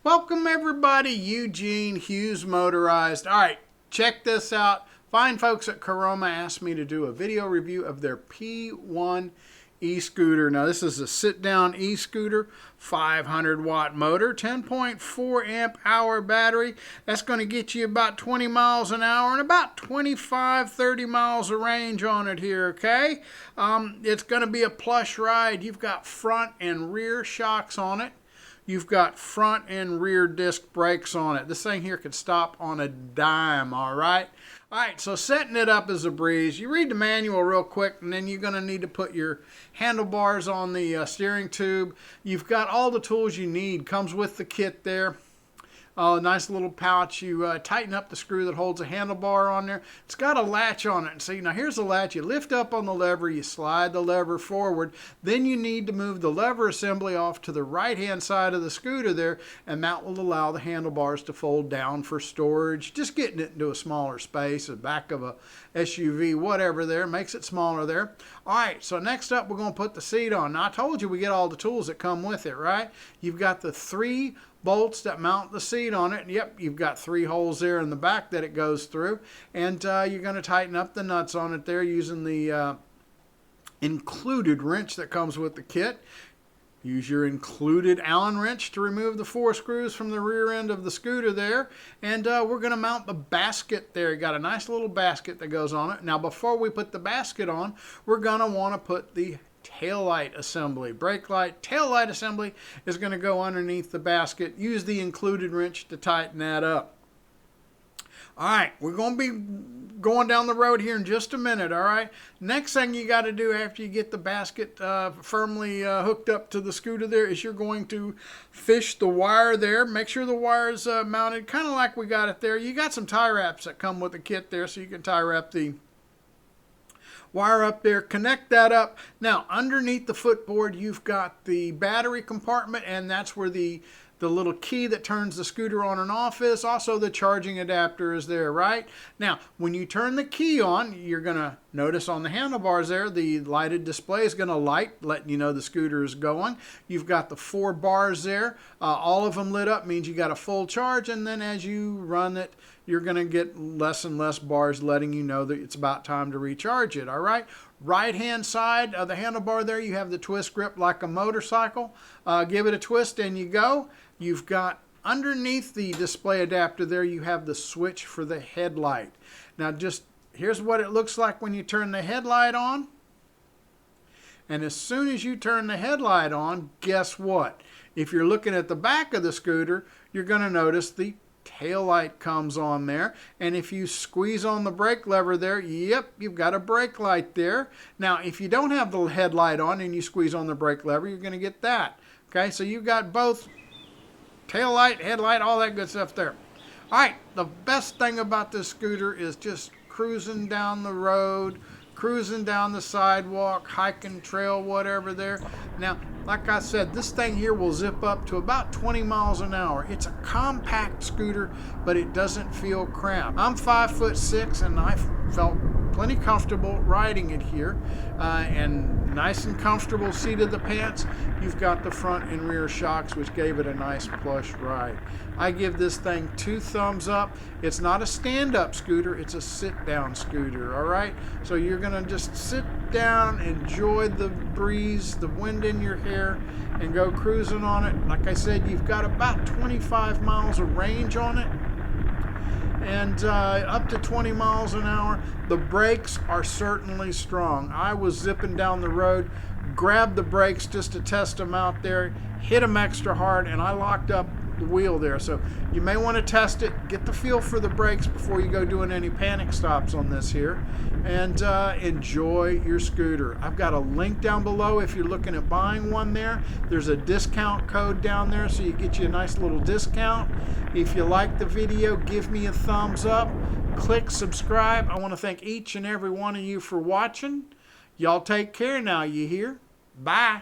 Welcome everybody, Eugene Hughes Motorized. All right, check this out. Fine folks at Caroma asked me to do a video review of their P1 e-scooter. Now this is a sit-down e-scooter, 500 watt motor, 10.4 amp hour battery. That's going to get you about 20 miles an hour and about 25-30 miles of range on it here, okay? It's going to be a plush ride. You've got front and rear shocks on it. You've got front and rear disc brakes on it. This thing here could stop on a dime, all right? All right, so setting it up is a breeze. You read the manual real quick, and then you're going to need to put your handlebars on the steering tube. You've got all the tools you need. Comes with the kit there. Nice little pouch. You tighten up the screw that holds a handlebar on there. It's got a latch on it. And see, now here's the latch. You lift up on the lever, you slide the lever forward. Then you need to move the lever assembly off to the right-hand side of the scooter there, and that will allow the handlebars to fold down for storage. Just getting it into a smaller space, the back of a SUV, whatever there, makes it smaller there. All right, so next up we're going to put the seat on. Now I told you we get all the tools that come with it, right? You've got the 3 bolts that mount the seat on it. Yep, you've got 3 holes there in the back that it goes through, and you're going to tighten up the nuts on it there using the included wrench that comes with the kit. Use your included Allen wrench to remove the 4 screws from the rear end of the scooter there, and we're going to mount the basket there. You got a nice little basket that goes on it. Now before we put the basket on, we're going to want to put the tail light assembly. Brake light, tail light assembly is going to go underneath the basket. Use the included wrench to tighten that up. All right, we're going to be going down the road here in just a minute, all right? Next thing you got to do after you get the basket firmly hooked up to the scooter there is you're going to fish the wire there. Make sure the wire's mounted kind of like we got it there. You got some tie wraps that come with the kit there, so you can tie wrap the wire up there, connect that up. Now underneath the footboard you've got the battery compartment, and that's where the little key that turns the scooter on and off is. Also the charging adapter is there, right? Now when you turn the key on, you're going to notice on the handlebars there the lighted display is going to light, letting you know the scooter is going. You've got the 4 bars there, all of them lit up, means you got a full charge, and then as you run it you're going to get less and less bars letting you know that it's about time to recharge it, all right? Right hand side of the handlebar there you have the twist grip like a motorcycle. Give it a twist and you go. You've got underneath the display adapter there you have the switch for the headlight. Now just here's what it looks like when you turn the headlight on. And as soon as you turn the headlight on, guess what? If you're looking at the back of the scooter, you're going to notice the tail light comes on there, and if you squeeze on the brake lever there, yep, you've got a brake light there. Now if you don't have the headlight on and you squeeze on the brake lever, you're going to get that. Okay, so you've got both tail light, headlight, all that good stuff there. All right, the best thing about this scooter is just cruising down the road, cruising down the sidewalk, hiking, trail, whatever there. Now, like I said, this thing here will zip up to about 20 miles an hour. It's a compact scooter, but it doesn't feel cramped. I'm 5'6", and I felt plenty comfortable riding it here, and nice and comfortable seat of the pants. You've got the front and rear shocks, which gave it a nice plush ride. I give this thing 2 thumbs up. It's not a stand-up scooter, it's a sit-down scooter, all right? So you're gonna just sit down, enjoy the breeze, the wind in your hair, and go cruising on it. Like I said, you've got about 25 miles of range on it, and up to 20 miles an hour. The brakes are certainly strong. I was zipping down the road, grabbed the brakes just to test them out there, hit them extra hard, and I locked up the wheel there. So you may want to test it, get the feel for the brakes before you go doing any panic stops on this here, and enjoy your scooter. I've got a link down below if you're looking at buying one there. There's a discount code down there, so you get you a nice little discount. If you like the video, give me a thumbs up, click subscribe. I want to thank each and every one of you for watching. Y'all take care now, you hear? Bye.